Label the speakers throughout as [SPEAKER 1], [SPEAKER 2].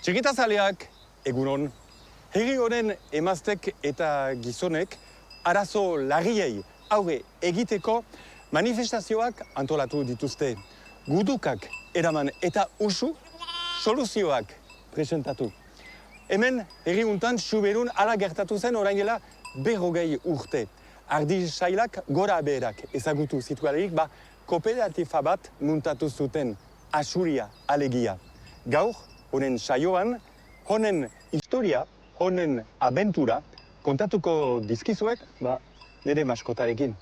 [SPEAKER 1] Txikitazaleak, egunon, herri honen emaztek eta gizonek arazo larriei aurre egiteko manifestazioak antolatu dituzte. Gudukak eraman eta usu soluzioak presentatu. Hemen herri untan Xuberun ala gertatu zen orain dela 40 urte. Ardi sailak gora beherak ezagutu zituelarik, kooperatifa bat muntatu zuten, Axuria alegia. Gaur, honen saioan, honen historia, honen abentura, kontatuko dizkizuek, nire maskotarekin.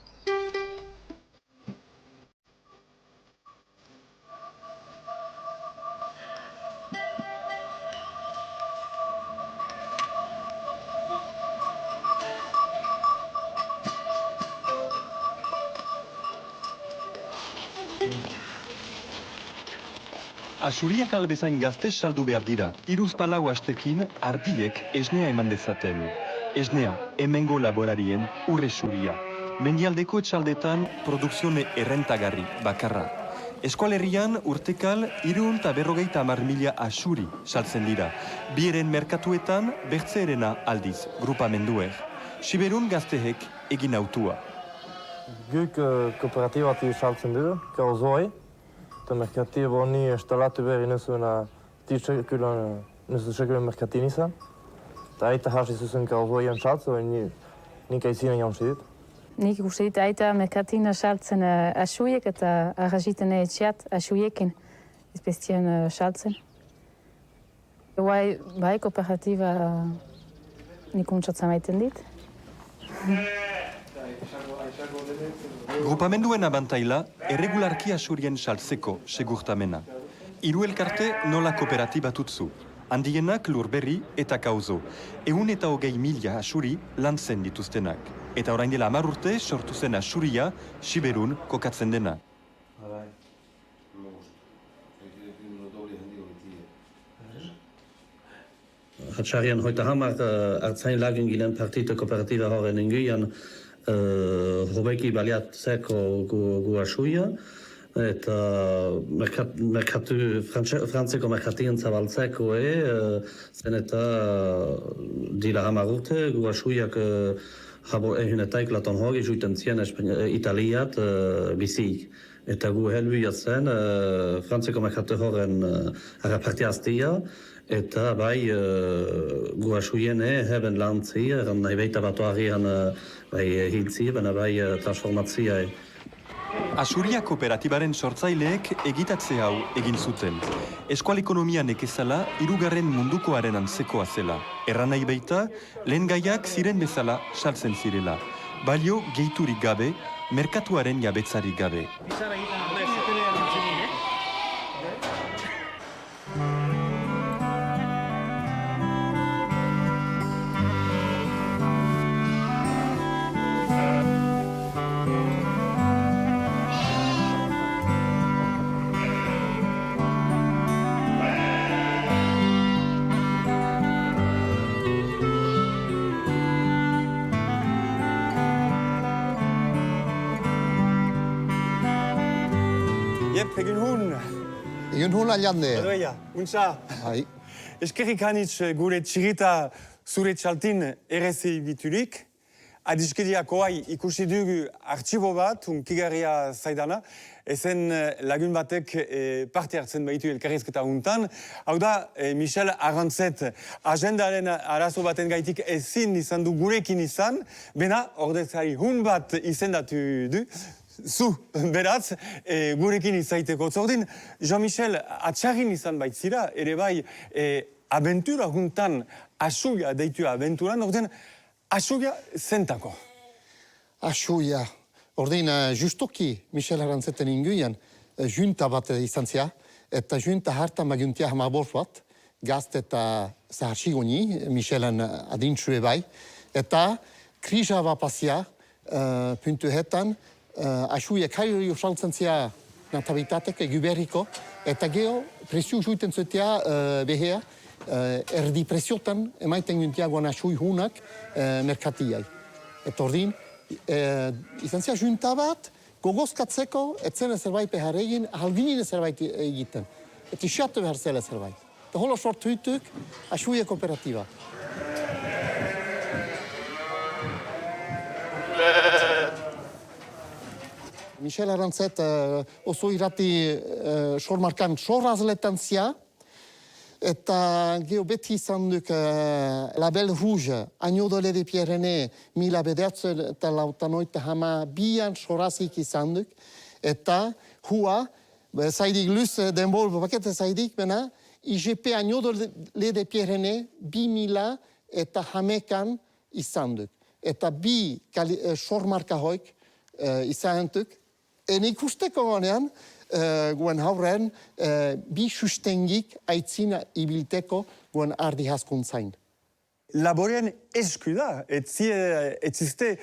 [SPEAKER 1] Axuriak albezain gazte saldu behar dira. 3-4 astekin ardiek esnea eman dezaten. Esnea, hemengo laborarien urre xuria. Mendialdeko etxaldetan produkzione errentagarri, bakarra. Eskualerrian urtekal 350.000 axuri saltzen dira. Bieren merkatuetan bertzeerena aldiz, grupamenduek. Xiberun gaztehek egin autua.
[SPEAKER 2] Guk kooperatibati saltzen dugu, kauzoi. Eta merkatio boni instalatu behar inezuena sekulen merkatin izan. Eta aita hasi zuzen kauzoien saltzen, nik aizinen jaunzi dit.
[SPEAKER 3] Nik ikusi dit aita merkatin saltzen axuiek eta arraziten etxeat axuiekin espezien saltzen. Bai kooperatiba nik untsatzen maiten dit.
[SPEAKER 4] Grupamenduen abantaila, erregularki axurien saltzeko segurtamena. 3 elkarte nola kooperatibatutzu. Handienak Lurberri eta Kauzo. 120.000 axuri lantzen dituztenak. Eta orain dela 10 urte sortu zen axuria Xiberun kokatzen dena.
[SPEAKER 5] Hatxarian hoita hamar hartzain lagin ginen partite kooperatiba horren inguian hobeki baliatzeko gu axuia, eta frantzeko merkatien zabaltzeko zen eta dila hamar urte gu axuiak jabo ehunetaik laton hori juiten zien Italiat bizik. Eta gu helbuia zen frantzeko merkatu horren harrapartiaztia, eta bai gu axuien heben lantzi, nahi baita batuarian bai hiltzi, baina bai transformatzia.
[SPEAKER 4] Axuria kooperatibaren sortzaileek egitatze hau egin zuten. Eskual ekonomia nekezala 3. mundukoaren antzekoa zela. Erran nahi baita, lehen gaiak ziren bezala saltzen zirela. Balio gehiturik gabe, merkatuaren jabetzarik gabe.
[SPEAKER 1] Egin hun.
[SPEAKER 6] Egin hun aliande.
[SPEAKER 1] Adoia, untza.
[SPEAKER 6] Hai.
[SPEAKER 1] Eskerrik hanitz gure txirita zure txaltin errezi biturik. Adiskediak oai ikusi dugu artxibo bat, unkigarria zaidana. Ezen lagun batek parte hartzen baitu elkarrizketa untan. Hau da, Michel Arrantzet, agendaren arazo baten gaitik ezin izan du gurekin izan, bena ordezkari hun bat izendatu du. Zu, beratz, gurekin izaiteko zordin, Jean-Michel atxarrin izan baitzira, ere bai, abentura juntan, axuia deitu abenturan, ordin, axuia zentako.
[SPEAKER 6] Axuia. Ordin, justoki Michel Arrantzeten inguian, junta bat izan zia, eta junta hartan maguntia hamabors bat, gazt eta zahartsigoni, Michelen adintzue bai, eta krisa bapasia, puntu hetan, axuia kairo saltzen zia natalitateke guberriko, eta geho presio juiten zuetea behea, erdi presiotan emaiten guntia guan axui hunak merkatiai. Eta ordin, izan zia junta bat, gogozkatzeko, etzen zerbait behar egin, halginin zerbait egiten. Eta isiatu behar zela zerbait. hola sortu hutuk, Axuia Kooperatiba. Michel Arantzet oso irrati sormarkan sorrazletan zia, eta geho beti izan duk Label Rouge, Agneau de lait des Pyrénées, 1982 sorazik izan duk, eta hua, zaidik luz denbol bakete zaidik, bena, IGP Agneau de lait des Pyrénées 2011 izan duk. Eta bi sormarka hoik izan duk, en ikusteko gonean, guen haurren, bi sustengik aitzina ibilteko guen ardi haskuntzain.
[SPEAKER 1] Laborean esku da, etziste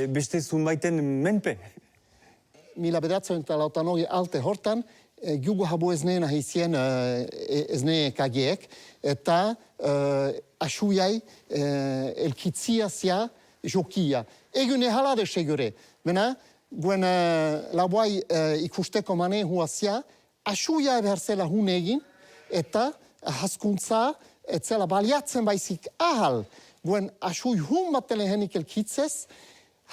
[SPEAKER 1] beste zunbaiten menpe.
[SPEAKER 6] 1982 alte hortan, jugu habu ezneen ahizien ezne kageek, eta asuiai elkitzia zia jokia. Egune halade segure, bena, guen laboai ikusteko mane huazia, asuia eberzela hun egin, eta haskuntza etzela baliatzen baizik ahal, guen asui hun batelehenik elkitzez,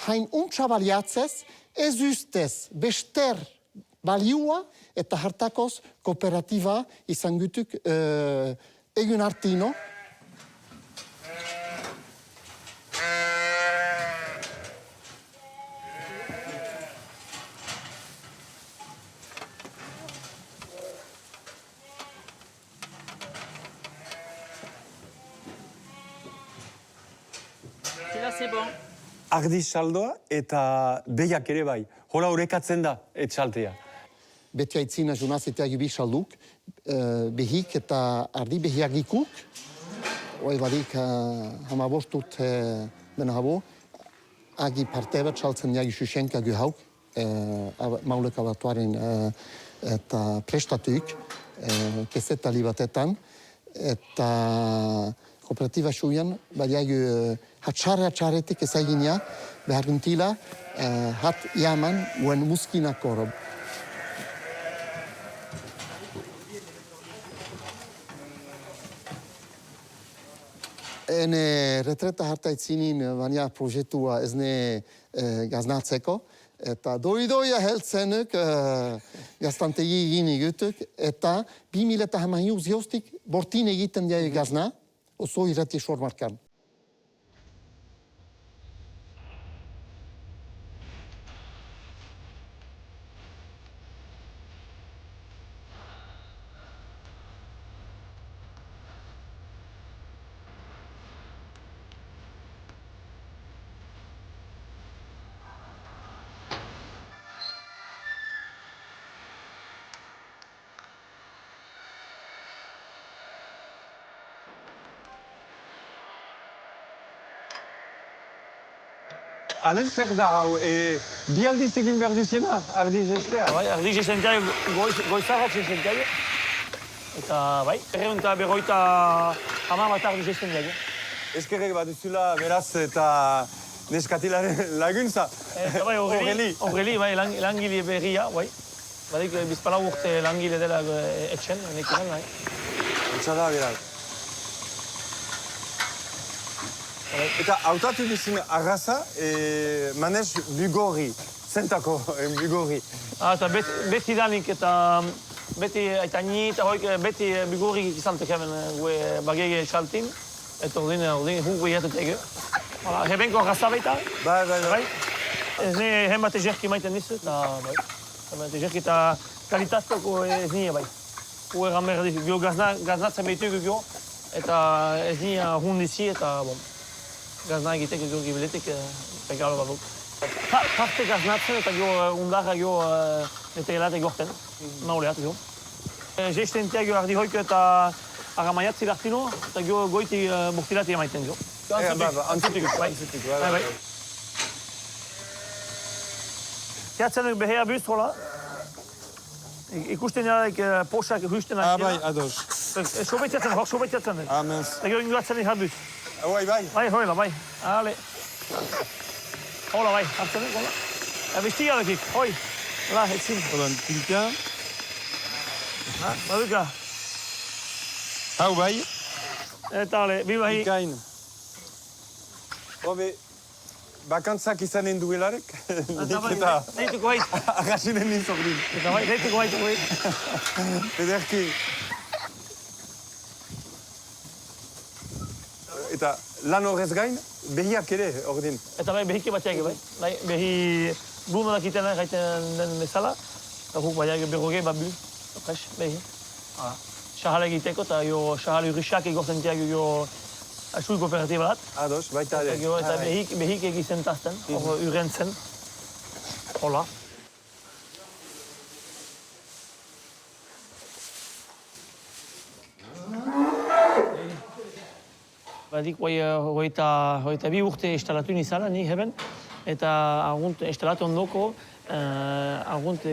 [SPEAKER 6] hain untsa baliatzez, ez ustez bester baliua, eta hartakoz kooperatiba izan gutuk egun artino.
[SPEAKER 1] Ardi saldoa eta behiak ere bai. Hola horrekatzen da etxaltea.
[SPEAKER 6] Beti aitzina junazeteak bi salduk, behik eta ardi behiagikuk, hoi badik hamabostut bena habo, agi parte bat saltzen jagi susenka guhauk, maulek abatuaren eta prestatuik, kezetali batetan, eta kooperatiba suian, badiagu hatxarretik ezaginia, behar guntila, hat jaman guen muskinako. Ene retreta hartaitzinin baina proiektua ezne gaznatzeko, eta doidoia heltzenuk gaztantegi egin egutuk, eta 2000 ziostik bortin egiten diai gazna, oso irrati sormarkan.
[SPEAKER 1] Alen zer da hau, bi aldiz egin behar duziena, ardi zestea?
[SPEAKER 7] Bai, ardi zezentai goizarrat zezentai. Eta bai, erreunta berroita hama bat ardi zezentai.
[SPEAKER 1] Eskerrek bat duzula beraz eta neskatilaren laguntza.
[SPEAKER 7] Bai, Aureli, bai, langile berria, bai. Badik bizpala urte langile dela etxen, nekiran, bai.
[SPEAKER 1] Etxada beraz. Eta hautatu duzin arraza, manez bugorri, zentako bugorri.
[SPEAKER 7] Eta beti danik eta beti aitani eta hoik beti bugorri izantek hemen gue bagege xaltin. Eta ordin hungu iatet ege. Hebenko arraza baita.
[SPEAKER 1] Bai.
[SPEAKER 7] Ez ne hen bat egerki maiten nizu eta bai. Egerki eta kalitateko ez nire bai. Gue gamer gio gaznatzen behitugu gio. Eta ez nire hundizi eta bom. Gazna egitek gio gibiletik pekalo baduk. Parte gaznatzen eta gio undarra gio netegelatek gorten. Mauleat gio. Gestentia gio ardi hoik eta agamaiatzi lartino eta gio goiti burtilati emaiten gio.
[SPEAKER 1] Antzutik.
[SPEAKER 7] Bai. Teatzen duk behea buz hola. Ikusten jadaik posak husten
[SPEAKER 1] Ah, bai, ados.
[SPEAKER 7] Sobetiatzen duk.
[SPEAKER 1] Amens.
[SPEAKER 7] Eta gio inguratzen duk buz.
[SPEAKER 1] Bai.
[SPEAKER 7] Bai, hoila, bai. Ale. Hola, bai. Hartzen duk, hola. Bestia dekik, hoi. La, etzin.
[SPEAKER 1] Holan, tilka.
[SPEAKER 7] Baduka.
[SPEAKER 1] Hau bai,
[SPEAKER 7] Eta, ole, bi bai.
[SPEAKER 1] ikain. Hobe, bakantzak izanen duelarek, nik eta
[SPEAKER 7] Deituko bait.
[SPEAKER 1] agasinen nintzordin.
[SPEAKER 7] Eta bai, deituko bait.
[SPEAKER 1] Ederki. Eta lan horrez gain, behiak ere, ordin.
[SPEAKER 7] Eta bai, behiki batxeak, bai. Bai, behi bulma dakitena gaiten den bezala. Eta guk baiak berroge, babu. Okaz, behi. Xahal egiteko, eta jo xahal urrisak egortentiak jo asui kooperatiba bat.
[SPEAKER 1] Ados, baita ere.
[SPEAKER 7] Eta behik egiten tazten, hor urrentzen. Hola. Badik hogeita bi urte instalatu nizala, ni heben. Eta argunt instalatu ondoko, argunt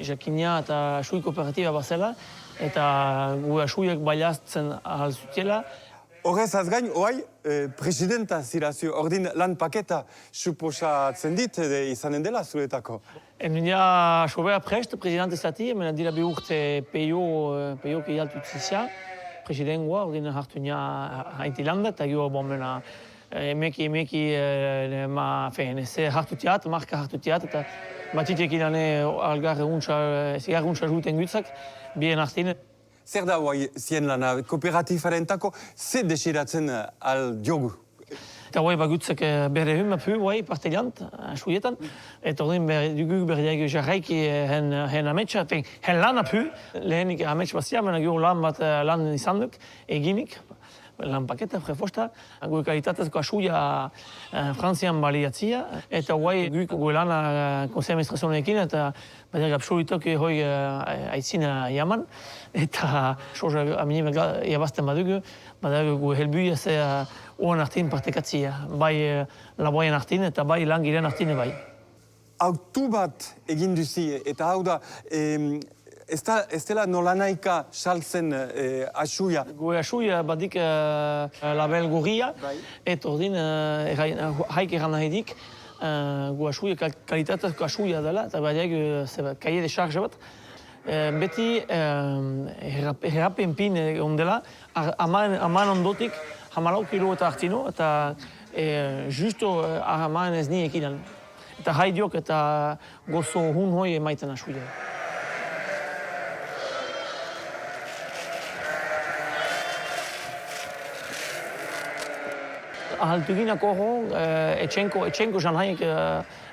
[SPEAKER 7] jakinia eta asui kooperatiba bazela. Eta gu asuiek bailazten ahal zutiela.
[SPEAKER 1] Horrez azgain, oai, presidenta zirazio, ordin lan paketa suposatzen dit izanen dela zuetako.
[SPEAKER 7] Enia sobera prest, presidente zati, hemen dira bi urte peio kialtu zizia. Presidengoa, ordin hartu nia hainti landa, eta gero bombena emeki ze hartu tiat, marka hartu tiat, eta batitek idane algar eguntza juten gutzak, bien hartine.
[SPEAKER 1] Zer da oai zien lana, kooperatifaren-tako, ze desiratzen al diogu?
[SPEAKER 7] Eta guai bagutzek bere huma pu, guai, parteliant, asuietan. Eta ordin dugu berdiak jarraiki hen ametsa, hen lan apu, lehenik amets bazia, mena gero lan bat lan izan duk, eginik, lan paketa, prefosta. Gu kalitatezko asuia Frantzian baliatzia, eta guai gu lana konsei administrazionekin, eta badak absolutok hoi aitzina jaman, eta soja amini jabazten badugu, badak gu helbuia ze oan artin partekatzia, bai laboien artin eta bai langileen artine bai.
[SPEAKER 1] Autu bat egin duzi, eta hau da, ez dela nolanaika saltzen asuia.
[SPEAKER 7] Gu asuia badik label gorria, eta ordin haik eran nahidik, gu asuia kalitatezko asuia dela, eta badak kaie de charge bat. Beti herrapen pin ondela, aman ondotik, hamalau kilo eta hartino, eta justo aman ez ni ekinan. Eta haidiok eta gozo hun hoi emaiten asuia. Ahaltuginako hon, etxenko janhaik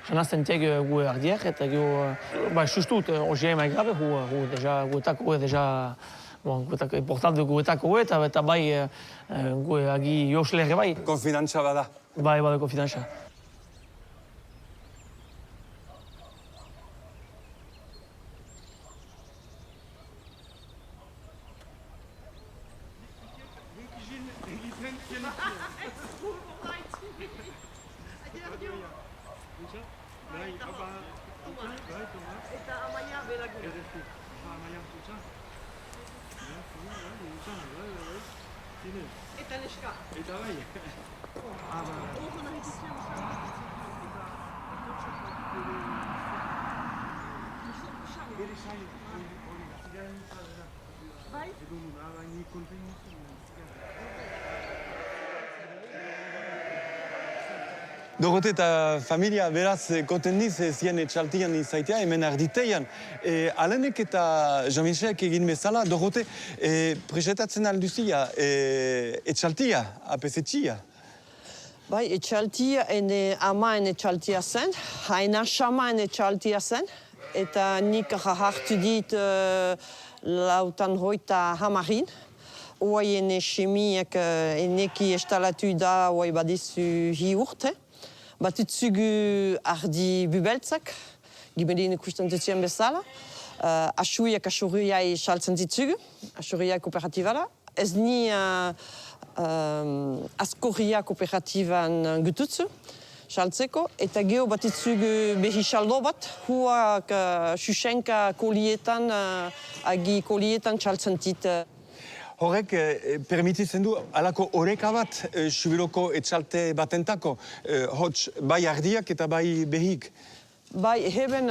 [SPEAKER 7] janazten tiek gu ardiak, eta gu sustut ojea mai grabe, gu guetako deja importante guetako eta bai gu agi joslerre bai.
[SPEAKER 1] Konfidantza bada.
[SPEAKER 7] Bai, bada konfidantza.
[SPEAKER 1] Dorote eta familia beraz kontendiz zien etxaltian izaitea, hemen arditeian. Alenek eta Jean-Michelek egin bezala, Dorote, presetatzen alduzia etxaltia, apesetxia.
[SPEAKER 8] Bai, etxaltia, amaen etxaltia zen, haina xamaen etxaltia zen, eta nik hartu dit lautan hoita hamarin. Oai ene chemiak eneki estalatu da, oai badizu hi urte. Batutzugu ardi bubeltzak, gibelin ikusten dutien bezala. Asuiak asuriai saltzen ditzugu, asuria kooperatibala. Ez ni askorria kooperatiban gututzu, saltzeko. Eta geho batitzugu behi saldo bat, huak susenka kolietan, agi kolietan saltzen dit.
[SPEAKER 1] Horrek permititzen du alako oreka bat Xubiloko etxalte batentako, hots bai ardiak eta bai behik.
[SPEAKER 8] Bai, heben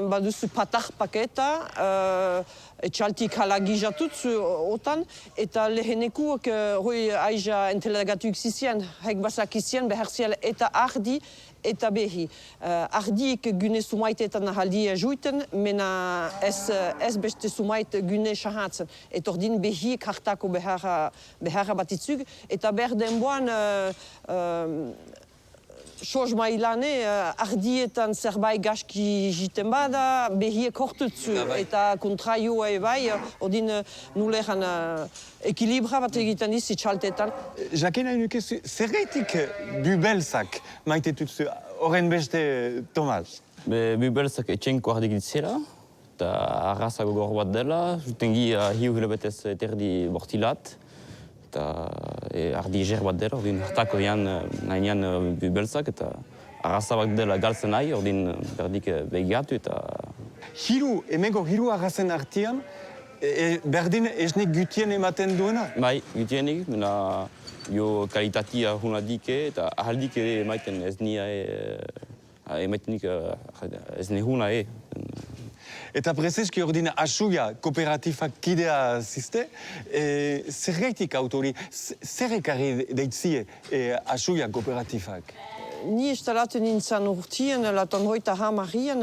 [SPEAKER 8] baduzu patar paketa, etxaltik halagizatutzu otan, eta lehenekuak hoi aiza entelegatuik zizien, hek basakizien beherziel eta ardi eta behi. Ardiik gune sumaitetan haldi juiten, mena ez beste sumait gune shahatzen. Eta ordin behiek hartako beharra batitzug, eta berdenboan soz mailane ardietan zerbait gaski jiten bada, behiek hortutzu, eta kontraioa ebai, ordin nuleran ekilibra bat egiten dizi txaltetan.
[SPEAKER 1] Jakin nahi nuke zergaitik bubelzak maite tutzu, horren beste Tomas?
[SPEAKER 9] Bubelzak etxenko ardik ditzera, eta arraza gogor bat dela, jutengi hiu hilabetez eterdi bortilat, eta ardi ger bat dela, ordin hartako dian nahinean bubelzak, eta arraza bat dela galtzen nahi, ordin berdik begatu eta...
[SPEAKER 1] Hemengo hiru arrazen artian, berdin esnek gutien ematen duena?
[SPEAKER 9] Bai, gutienik, mena jo kalitatia hunadik eta ahaldik ere emaiten ez nia emaitenik ez nehuna
[SPEAKER 1] Eta prezeski ordin Asuia kooperatifak kidea ziste, zergaitik autori, zer ekarri deitzie Asuia kooperatifak?
[SPEAKER 8] Ni instalatu nintzen urtien, laton hoita hamarien,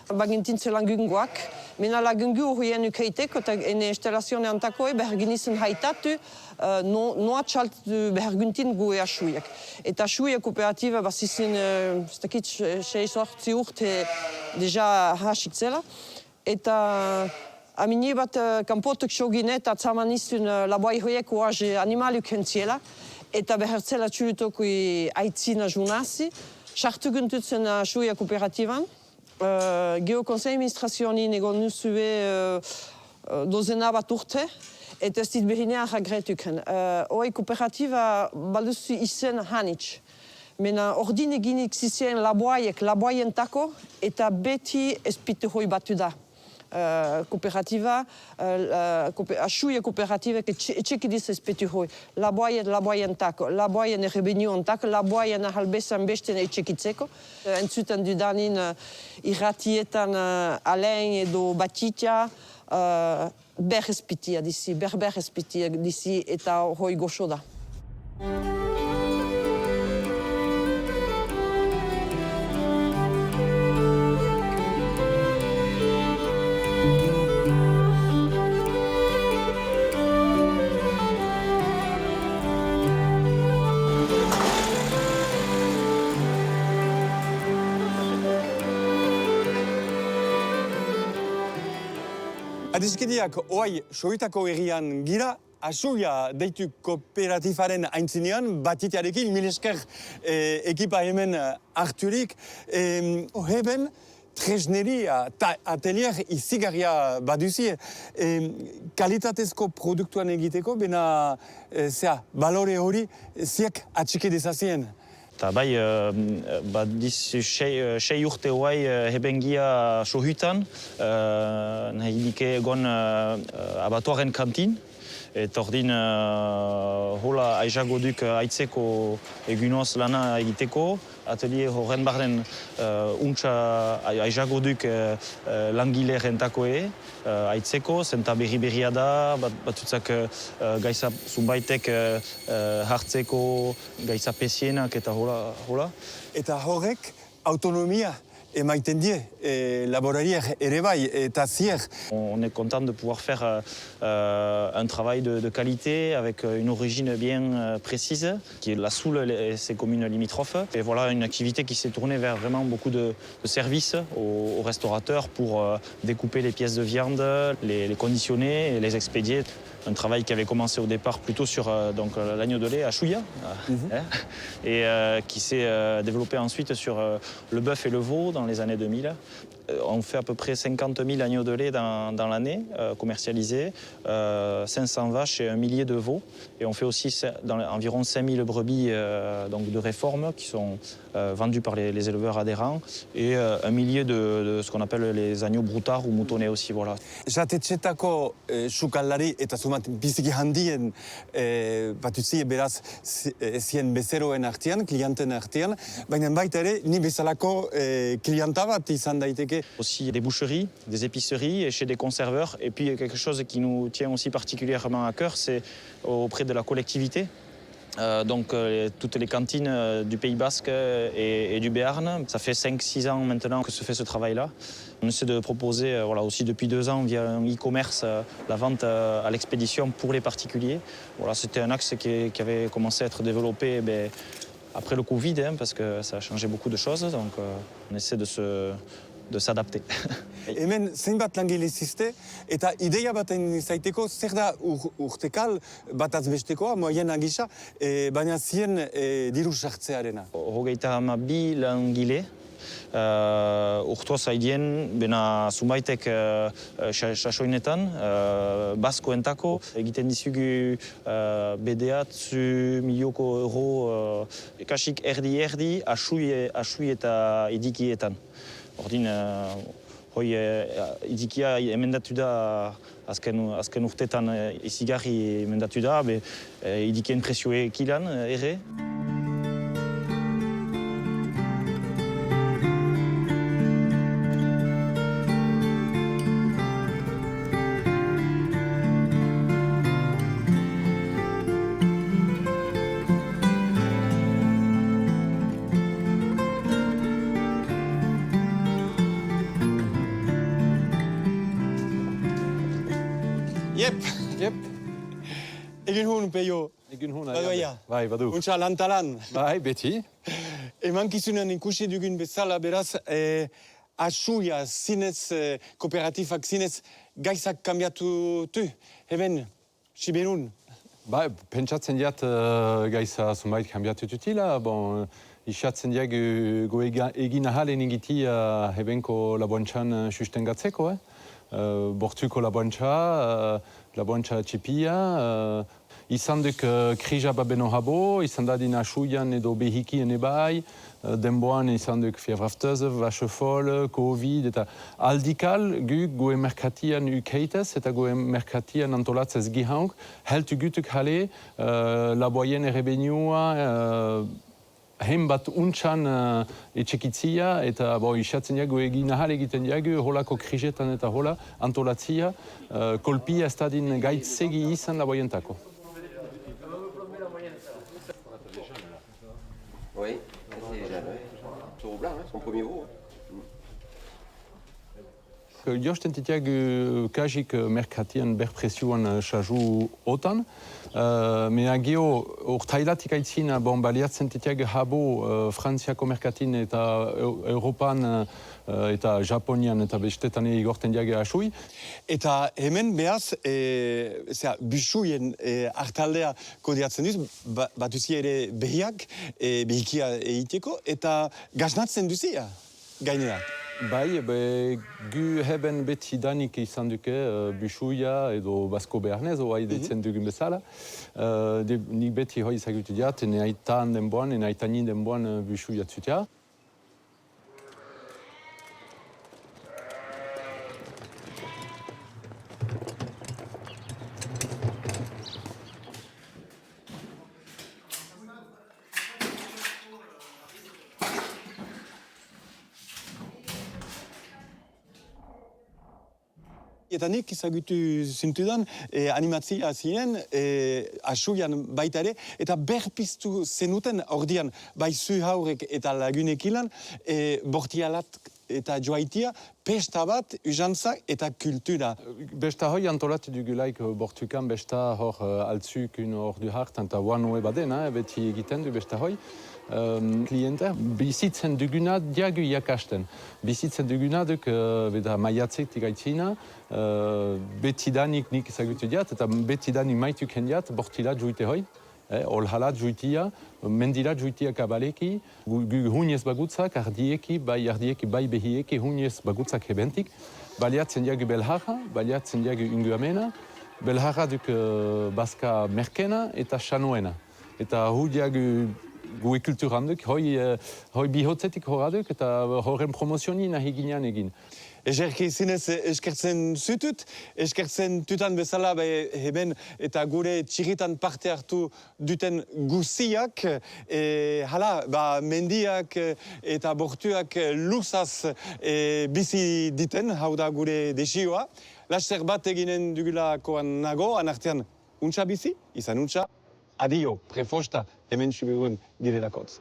[SPEAKER 8] bagintintzen lagungoak. Mena lagungu horien ukeiteko, eta ene instalazioan antakoe beherginizen haitatu, noa txaltu beherguntin gu Asuiak. Eta Asuia kooperatiba basizin, ez dakit, 6-8 urte deja hasitzela. Eta amini bat kanpotuk xogine eta tzamanizun laboai hoiek oaz animaluk hentziela. Eta behertzela txulutoko aitzina junasi. Sartu guntutzen Asuia kooperatiban. Geokonsei administrazionin egon nuzue dozena bat urte. Eta ez dit behinea hagretuken. Hoi kooperatiba baduzu izen hanitz. Mena ordin eginik zizien laboaientako eta beti ezpitu hoi batu da. Kooperatiba, Asuia kooperatibek etxekidiz ezpitu hoi. Laboaientako, laboaien errebeniontako, laboaien ahalbezan besten etxekitzeko. Entzuten dudanin irratietan Alain edo Batitia, berrezpitia dizi eta hoi goxo da.
[SPEAKER 1] Adiskediak oai soitako herrian gira, Asuia deitu kooperatifaren aintzinean, Batitiarekin, mil esker ekipa hemen harturik. Heben, tresneria eta atelier izigarria baduzie. Kalitatezko produktuan egiteko, bena balore hori ziak atxike dezazien.
[SPEAKER 10] Eta bai, sei urte hoai hebengia sohutan, nahi dike egon abatuaren kantin, eta ordin hola aizago duk aitzeko egunoz lana egiteko, atelier horren barren untsa aizago duk langile rentakoe, aitzeko, zenta berri-berria da, batutzak gaiza zumbaitek hartzeko, gaiza pesienak eta hola.
[SPEAKER 1] Eta horrek autonomia emaiten die, laborariak ere bai, eta zier.
[SPEAKER 10] On est content de pouvoir faire un travail de qualité avec une origine bien précise, qui est la Soule et ses communes limitrophes. Et voilà une activité qui s'est tournée vers vraiment beaucoup de services aux restaurateurs pour découper les pièces de viande, les conditionner et les expédier. Un travail qui avait commencé au départ plutôt sur l'agneau de lait à Chouya, et qui s'est développé ensuite sur le bœuf et le veau dans les années 2000. On fait à peu près 50 000 agneaux de lait dans l'année, commercialisés, 500 vaches et 1 millier de veaux. Et on fait aussi environ 5 000 brebis donc de réforme qui sont vendues par les éleveurs adhérents et 1 millier de ce qu'on appelle les agneaux broutards ou moutonnets aussi. Voilà.
[SPEAKER 1] Jatetxetako sukaldari eta zumat biziki handien batutzi beraz zien bezeroen artean, klienten artean, baina baita ere ni bezalako klienta bat izan daiteke.
[SPEAKER 10] Aussi des boucheries, des épiceries et chez des conserveurs. Et puis quelque chose qui nous tient aussi particulièrement à cœur, c'est auprès de la collectivité. Donc toutes les cantines du Pays Basque et du Béarn. Ça fait 5-6 ans maintenant que se fait ce travail-là. On essaie de proposer voilà, aussi depuis 2 ans via un e-commerce la vente à l'expédition pour les particuliers. Voilà, c'était un axe qui avait commencé à être développé après le Covid, parce que ça a changé beaucoup de choses. Donc on essaie de s'adapter.
[SPEAKER 1] Hemen zeinbat langile zizte, eta ideia baten zaiteko, zer da urtekal bataz bestekoa, moyena gisa, baina zien diru sartzearena.
[SPEAKER 10] 32 langile. Urtua zaidien, bena zumaitek sasoinetan, baskoentako, egiten dizugu bedeatzu milioko euro kasik erdi, asui eta idikietan. Ordin, idikia emendatu da, azken urtetan izigarri emendatu da, idikien presioekilan ere.
[SPEAKER 1] Jep. Egin hun, Peio.
[SPEAKER 11] Egin hun,
[SPEAKER 1] Badoia.
[SPEAKER 11] Bai, badu.
[SPEAKER 1] Untsa lantalan.
[SPEAKER 11] Bai, beti.
[SPEAKER 1] Emankizunen ikusi dugun bezala, beraz, asuia zinez, kooperatifak zinez, gaizak kambiatu tu. Hemen, Siberun.
[SPEAKER 11] Bai, pentsatzen diat gaiza zunbait kambiatu tutila. Bon, isatzen diak go egin ahalen ingiti hebenko laboantxan sustengatzeko, Bortuko laboantxa txipia, izan duk krija babeno habo, izan dadin asuian edo behikien ebai, denboan izan duk fievrafteuze, vachefol, covid, eta aldikal guk goe merkatian ukeitez, eta goe merkatian antolatzez gihauk, heltu gutuk hale laboien errebenua, Hem bat untxan etxekitzia eta isatzen jago egin ahal egiten jago holako krijetan eta hola antolatzia kolpia ez dadin gaitzegi izan laboientako.
[SPEAKER 12] Oui, c'est déjà là. Taureau blanc, son premier veau.
[SPEAKER 11] Josten titiak kajik merkatian berpresioan xaju otan, mea geho urtailatik aitzina baliatzen titiak habo Frantziako merkatin eta Europan eta Japonian eta bestetan igorten diage asui.
[SPEAKER 1] Eta hemen behaz, busuien hartaldea kodeatzen duz, batuzi ere behiak, behikia egiteko, eta gaznatzen duzia, gainera.
[SPEAKER 11] Bai, gu heben beti danik izan duke busuia edo basko beharnez, oai deitzen dugun bezala. Nik beti hoi zagutu diat, ene aitan denboan, ene aitanin denboan busuia tzutia.
[SPEAKER 1] Eta nik izagutu zintudan animatzia ziren, asuian baita ere, eta berpiztu zenuten ordian, bai zu haurek eta lagunekilan, bortialat eta joaitia, pesta bat, usantzak eta kultura.
[SPEAKER 11] Besta hoi antolatu dugulaik bortukan, besta hor altzuk hor du hartan, eta one baden, beti egiten du besta hoi. Klienter, bizitzen duguna diagu iakasten. Bizitzen duguna duk maiatzetik aitzina, betidanik nik ezagutu diat, eta betidanik maituk hendiat, bortila juite hoi. Olhalat juitia, mendilat juitia kabaleki, huniez bagutzak, ardieki, bai behieki, huniez bagutzak hebentik, baliatzen diagu belharra, baliatzen diagu unguamena, belharra duk baska merkena eta xanoena. Eta hu diagu gue kulturanduk, hoi bihotzetik horaduk eta horren promozioni nahi ginean egin.
[SPEAKER 1] Eserki zinez eskertzen zutut, eskertzen tutan bezala heben eta gure txiritan parte hartu duten guziak, hala, mendiak eta bortuak luzaz bizi diten, hau da gure desioa. Laster bat eginen dugulakoan nago, anartean untxa bizi, izan untxa, adio, prefosta, hemen subigun direlakotz.